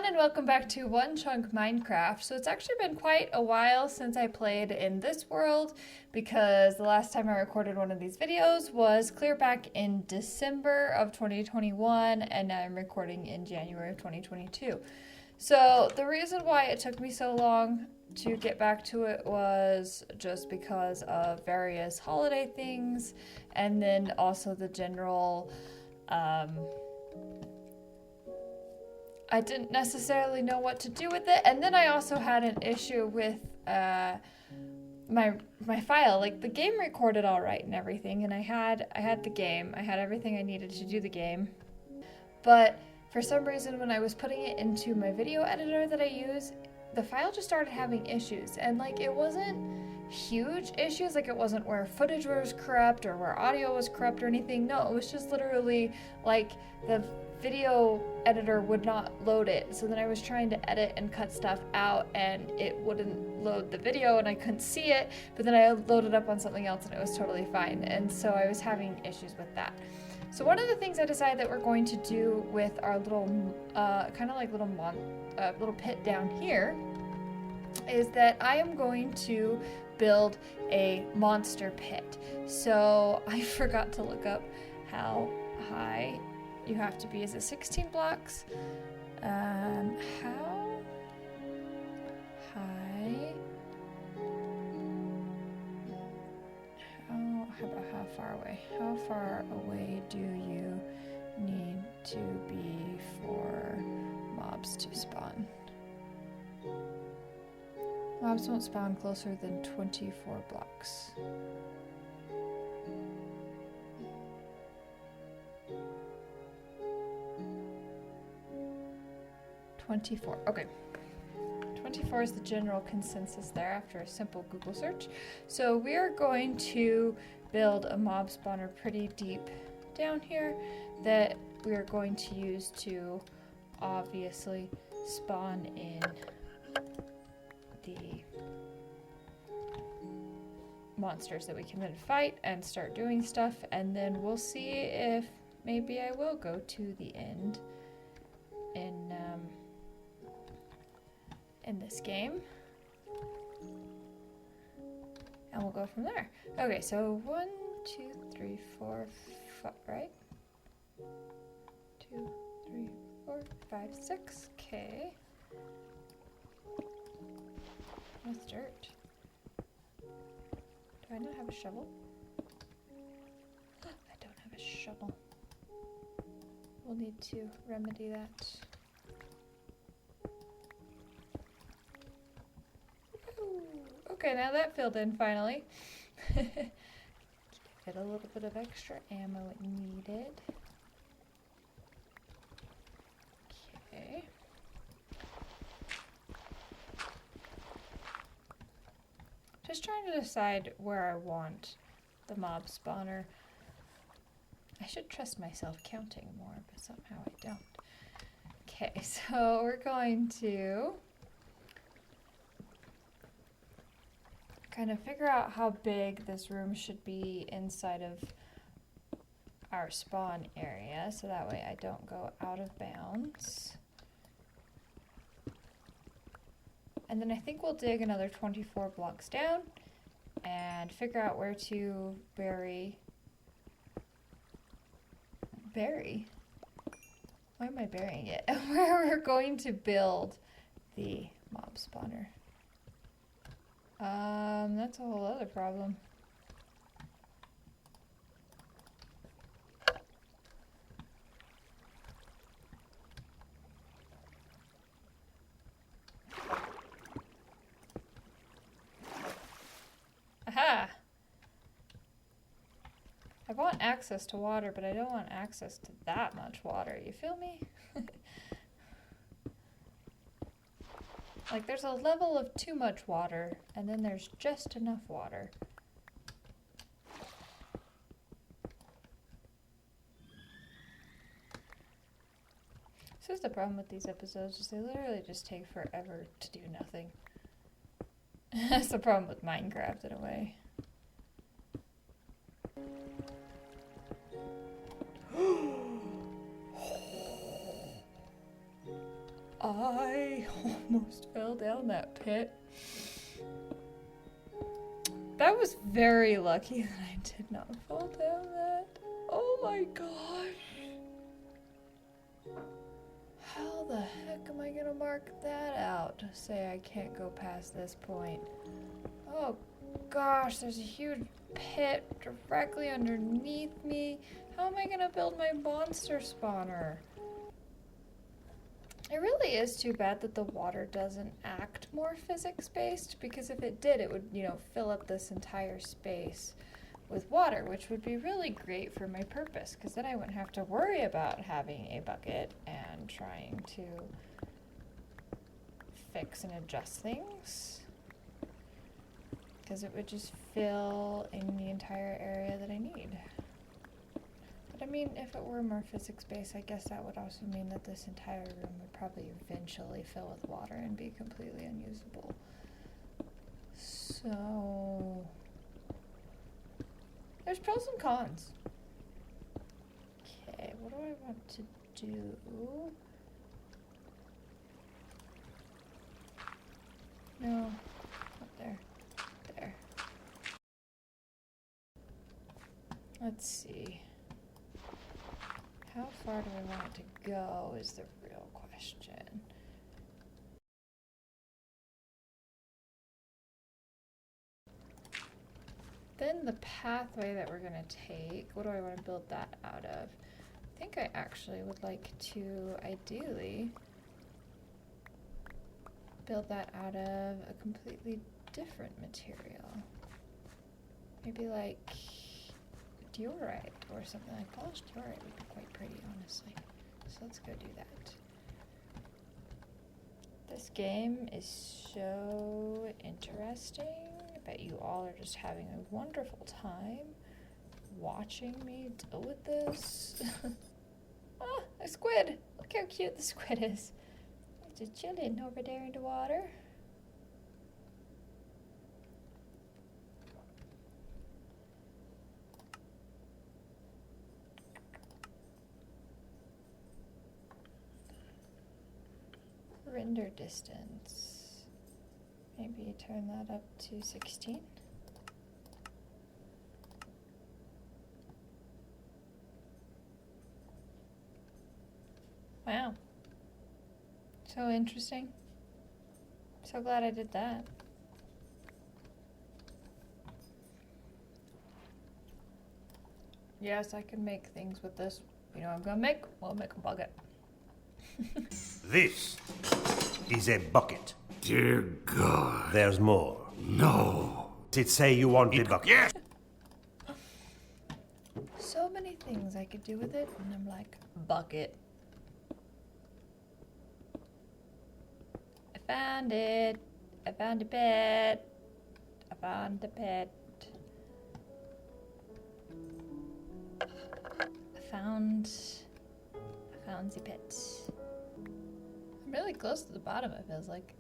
everyone, and welcome back to One Chunk Minecraft. So it's actually been quite a while since I played in this world because the last time I recorded one of these videos was clear back in December of 2021, and now I'm recording in January of 2022. So the reason why it took me so long to get back to it was just because of various holiday things, and then also the general I didn't necessarily know what to do with it, and then I also had an issue with my file. Like, the game recorded all right and everything, and I had the game, I had everything I needed to do the game, but for some reason when I was putting it into my video editor that I use, the file just started having issues, and like, it wasn't huge issues, like it wasn't where footage was corrupt or where audio was corrupt or anything. No, it was just literally like the video editor would not load it. So then I was trying to edit and cut stuff out and it wouldn't load the video and I couldn't see it, but then I loaded up on something else and it was totally fine. And so I was having issues with that. So one of the things I decided that we're going to do with our little kind of like little pit down here is that I am going to build a monster pit. So I forgot to look up how high you have to be. Is it 16 blocks? How high? How about how far away? How far away do you need to be for mobs to spawn? Mobs won't spawn closer than 24 blocks. Okay. 24 is the general consensus there after a simple Google search. So we are going to build a mob spawner pretty deep down here that we are going to use to obviously spawn in the monsters that we can then fight and start doing stuff, and then we'll see if maybe I will go to the end in this game, and we'll go from there. Okay, so 1, 2, 3, 4, 5, right? 2, 3, 4, 5, 6. Okay. That's dirt. Do I not have a shovel? I don't have a shovel. We'll need to remedy that. Ooh, okay, now that filled in finally. Give it a little bit of extra ammo it needed. Okay. Just trying to decide where I want the mob spawner. I should trust myself counting more, but somehow I don't. Okay, so we're going to kind of figure out how big this room should be inside of our spawn area, so that way I don't go out of bounds. And then I think we'll dig another 24 blocks down and figure out where to bury. Why am I burying it? Where we're going to build the mob spawner. That's a whole other problem. Aha! I want access to water, but I don't want access to that much water. You feel me? Like, there's a level of too much water, and then there's just enough water. This is the problem with these episodes, is they literally just take forever to do nothing. That's the problem with Minecraft in a way. I almost fell down that pit. That was very lucky that I did not fall down that. Oh my gosh. How the heck am I gonna mark that out to say I can't go past this point? Oh gosh, there's a huge pit directly underneath me. How am I gonna build my monster spawner? It really is too bad that the water doesn't act more physics-based, because if it did, it would, you know, fill up this entire space with water, which would be really great for my purpose, because then I wouldn't have to worry about having a bucket and trying to fix and adjust things, because it would just fill in the entire area that I need. But I mean, if it were more physics-based, I guess that would also mean that this entire room would probably eventually fill with water and be completely unusable. So there's pros and cons. Okay, what do I want to do? No, not there. There. Let's see. How far do I want it to go is the real question. Then the pathway that we're going to take, what do I want to build that out of? I think I actually would like to ideally build that out of a completely different material. Maybe like diorite or something. Like polished diorite would be quite pretty, honestly. So let's go do that. This game is so interesting. I bet you all are just having a wonderful time watching me deal with this. Ah, a squid! Look how cute the squid is. Just chilling over there in the water. Render distance. Maybe turn that up to 16. Wow. So interesting. So glad I did that. Yes, I can make things with this. You know what I'm gonna make? We'll make a bucket. This is a bucket. Dear God. There's more. No. Did say you want a bucket. Yes. So many things I could do with it, and I'm like, bucket. I found it. I found a pet. I found a pet. I found the pet. I'm really close to the bottom, it feels like.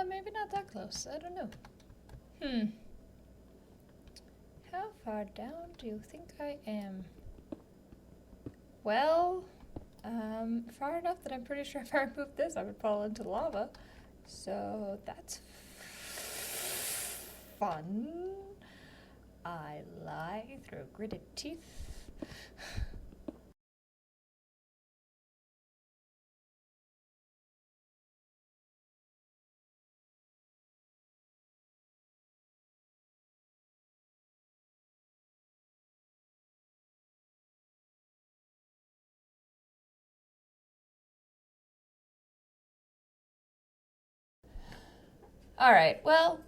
Maybe not that close. I don't know. How far down do you think I am? Well, far enough that I'm pretty sure if I removed this, I would fall into lava. So that's fun. I lie through gritted teeth. All right, well,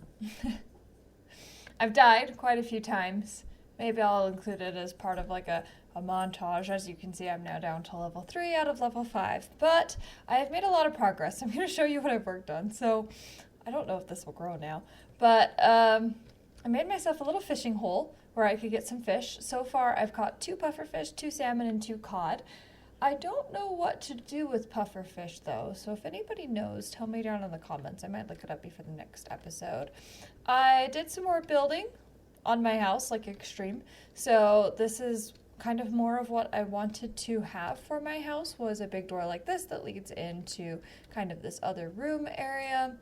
I've died quite a few times. Maybe I'll include it as part of like a montage. As you can see, I'm now down to level 3 out of level 5, but I have made a lot of progress. I'm going to show you what I've worked on. So I don't know if this will grow now, but I made myself a little fishing hole where I could get some fish. So far, I've caught 2 pufferfish, 2 salmon, and 2 cod. I don't know what to do with pufferfish though, so if anybody knows, tell me down in the comments. I might look it up before the next episode. I did some more building on my house, like extreme. So this is kind of more of what I wanted to have for my house was a big door like this that leads into kind of this other room area.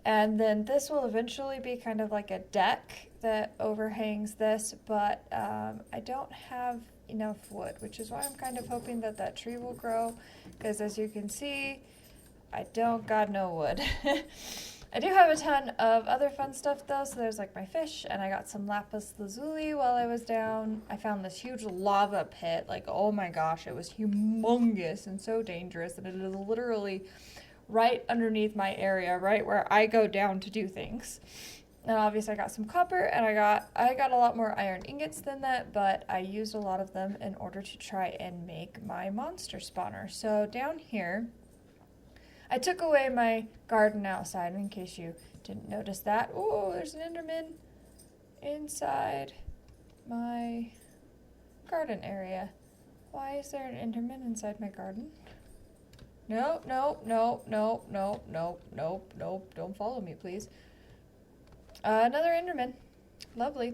And then this will eventually be kind of like a deck that overhangs this, but I don't have enough wood, which is why I'm kind of hoping that that tree will grow, because as you can see, I don't got no wood. I do have a ton of other fun stuff though, so there's like my fish, and I got some lapis lazuli while I was down. I found this huge lava pit, like oh my gosh, it was humongous and so dangerous, and it is literally right underneath my area, right where I go down to do things. And obviously I got some copper, and I got a lot more iron ingots than that, but I used a lot of them in order to try and make my monster spawner. So down here, I took away my garden outside, in case you didn't notice that. Oh, there's an Enderman inside my garden area. Why is there an Enderman inside my garden? Nope, nope, nope, nope, nope, nope, nope, nope. Don't follow me, please. Another Enderman. Lovely.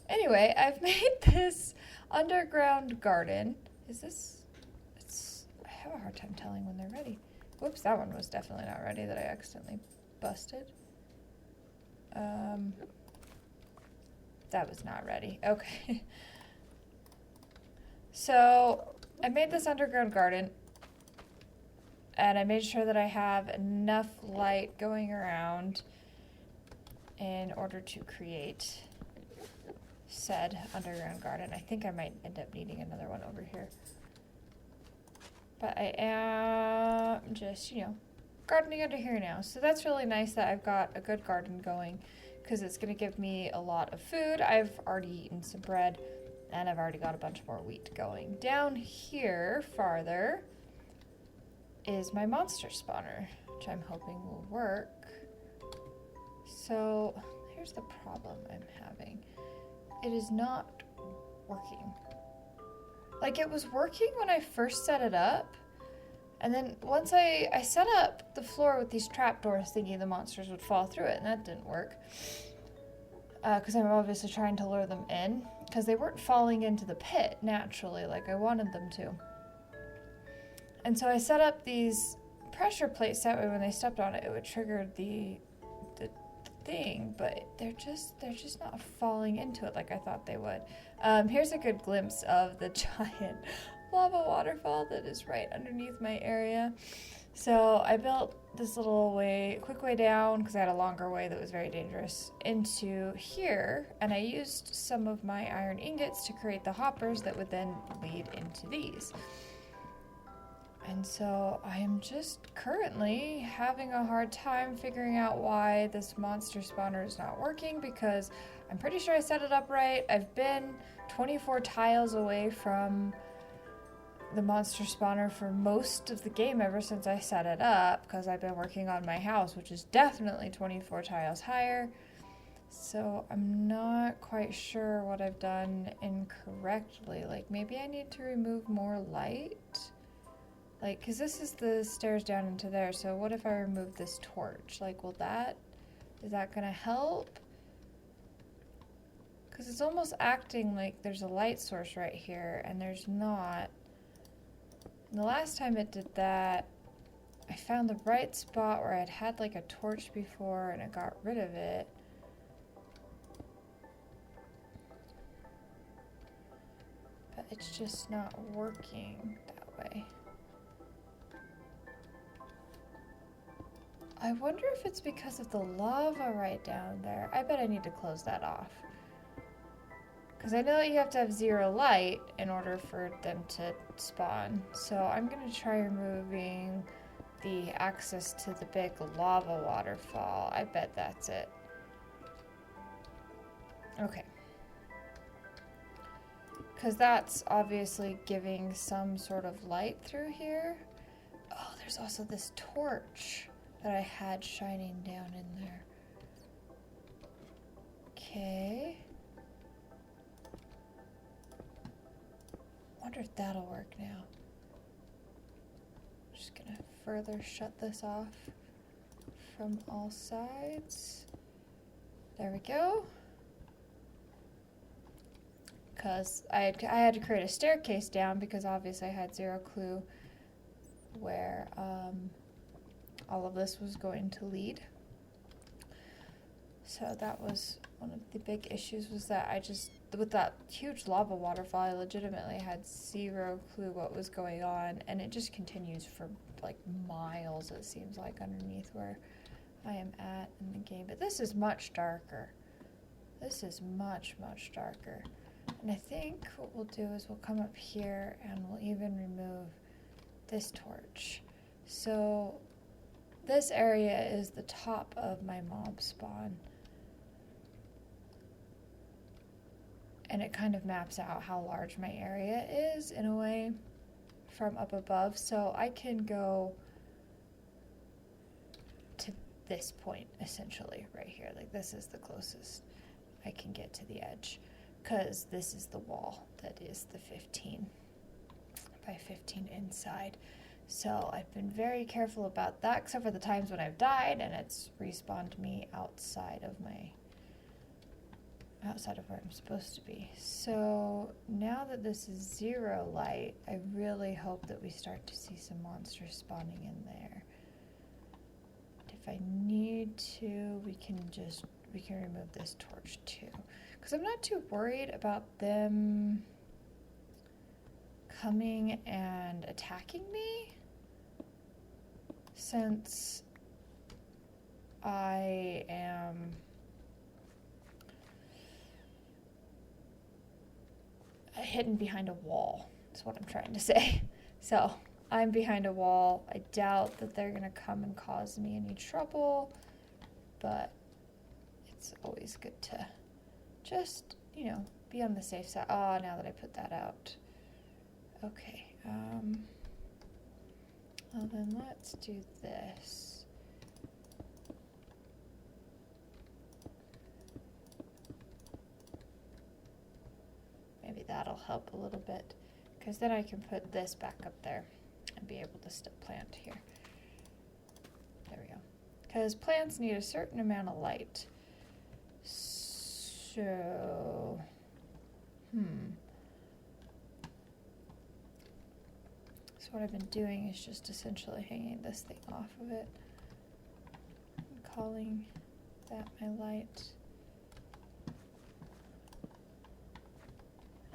Anyway, I've made this underground garden. Is this... I have a hard time telling when they're ready. Whoops, that one was definitely not ready that I accidentally busted. That was not ready. Okay. So, I made this underground garden, and I made sure that I have enough light going around in order to create said underground garden. I think I might end up needing another one over here. But I am just, gardening under here now. So that's really nice that I've got a good garden going, because it's going to give me a lot of food. I've already eaten some bread, and I've already got a bunch more wheat going. Down here, farther, is my monster spawner, which I'm hoping will work. So here's the problem I'm having. It is not working. Like, it was working when I first set it up, and then once I set up the floor with these trapdoors thinking the monsters would fall through it, and that didn't work. Because I'm obviously trying to lure them in, because they weren't falling into the pit naturally like I wanted them to. And so I set up these pressure plates, that way when they stepped on it, it would trigger the thing, but they're just not falling into it like I thought they would. Here's a good glimpse of the giant lava waterfall that is right underneath my area. So I built this little quick way down, because I had a longer way that was very dangerous, into here, and I used some of my iron ingots to create the hoppers that would then lead into these. And so I am just currently having a hard time figuring out why this monster spawner is not working, because I'm pretty sure I set it up right. I've been 24 tiles away from the monster spawner for most of the game ever since I set it up, because I've been working on my house, which is definitely 24 tiles higher. So I'm not quite sure what I've done incorrectly. Like, maybe I need to remove more light? Like, because this is the stairs down into there, so what if I remove this torch? Like, is that gonna help? Because it's almost acting like there's a light source right here, and there's not. And the last time it did that, I found the right spot where I'd had like a torch before, and it got rid of it. But it's just not working that way. I wonder if it's because of the lava right down there. I bet I need to close that off. Because I know that you have to have 0 light in order for them to spawn. So I'm going to try removing the access to the big lava waterfall. I bet that's it. Okay. Because that's obviously giving some sort of light through here. Oh, there's also this torch that I had shining down in there. Okay. Wonder if that'll work now. Just gonna further shut this off from all sides. There we go. because I had to create a staircase down because obviously I had zero clue where all of this was going to lead. So that was one of the big issues, was that I just, with that huge lava waterfall, I legitimately had zero clue what was going on, and it just continues for like miles, it seems like, underneath where I am at in the game. But this is much darker. This is much, much darker. And I think what we'll do is we'll come up here and we'll even remove this torch. So this area is the top of my mob spawn. And it kind of maps out how large my area is, in a way, from up above. So I can go to this point, essentially, right here. Like, this is the closest I can get to the edge, because this is the wall that is the 15 by 15 inside. So I've been very careful about that, except for the times when I've died and it's respawned me outside of where I'm supposed to be. So now that this is 0 light, I really hope that we start to see some monsters spawning in there. If I need to, we can remove this torch too, because I'm not too worried about them coming and attacking me, since I am hidden behind a wall, is what I'm trying to say. So I'm behind a wall. I doubt that they're gonna come and cause me any trouble, but it's always good to just, you know, be on the safe side. Oh, now that I put that out. Okay, well then let's do this. Maybe that'll help a little bit, because then I can put this back up there and be able to still plant here. There we go. Because plants need a certain amount of light. So, so what I've been doing is just essentially hanging this thing off of it and calling that my light.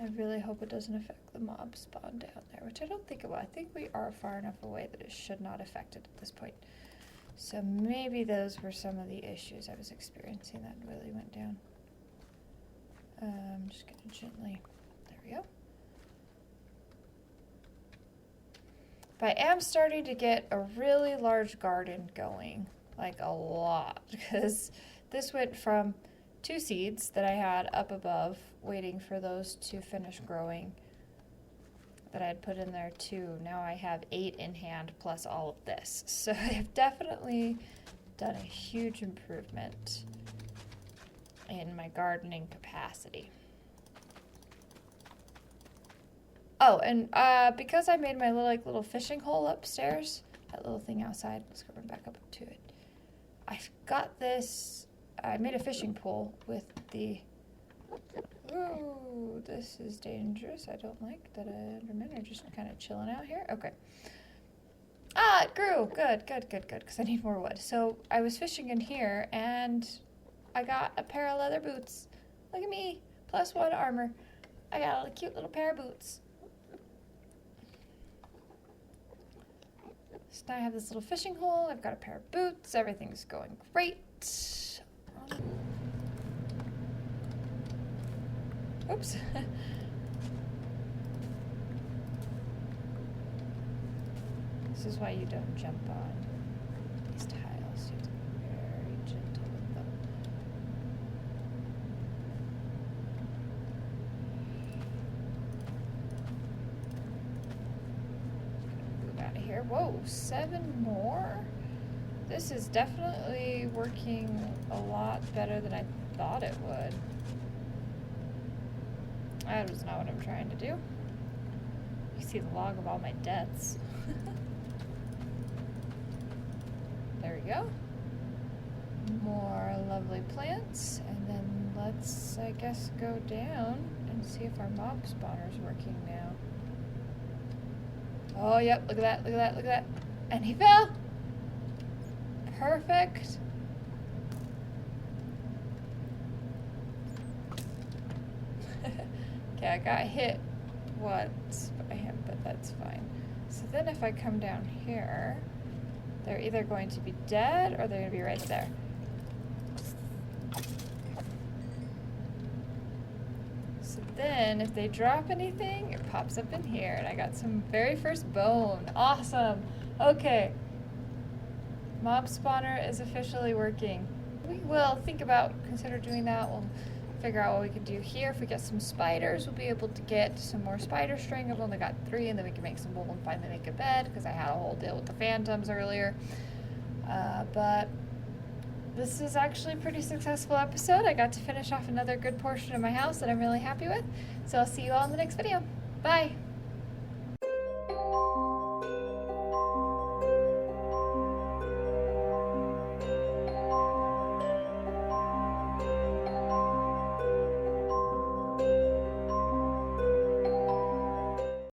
I really hope it doesn't affect the mob spawn down there, which I don't think it will. I think we are far enough away that it should not affect it at this point. So maybe those were some of the issues I was experiencing that really went down. I'm just going to gently, there we go. But I am starting to get a really large garden going, like a lot, because this went from 2 seeds that I had up above, waiting for those to finish growing, that I had put in there too. Now I have 8 in hand plus all of this. So I've definitely done a huge improvement in my gardening capacity. Oh, and because I made my little fishing hole upstairs, that little thing outside, let's go back up to it. I've got this, I made a fishing pole with the, ooh, this is dangerous. I don't like that Endermen are just kind of chilling out here. Okay. Ah, it grew. Good, because I need more wood. So I was fishing in here, and I got a pair of leather boots. Look at me, +1 armor. I got a cute little pair of boots. So now I have this little fishing hole. I've got a pair of boots. Everything's going great. Oops. This is why you don't jump on these tiles. You have to be very gentle with them. Move out of here. Whoa, 7 more? This is definitely working a lot better than I thought it would. That was not what I'm trying to do. You see the log of all my deaths. There we go. More lovely plants. And then let's, I guess, go down and Let's see if our mob spawner's working now. Oh, yep, look at that, look at that, look at that. And he fell! Perfect. Okay, I got hit once by him, but that's fine. So then if I come down here, they're either going to be dead or they're going to be right there. So then if they drop anything, it pops up in here. And I got some very first bone. Awesome. Okay. Mob spawner is officially working. We will consider doing that. We'll figure out what we can do here. If we get some spiders, we'll be able to get some more spider string. I've only got 3, and then we can make some wool and finally make a bed, because I had a whole deal with the phantoms earlier. But this is actually a pretty successful episode. I got to finish off another good portion of my house that I'm really happy with. So I'll see you all in the next video. Bye!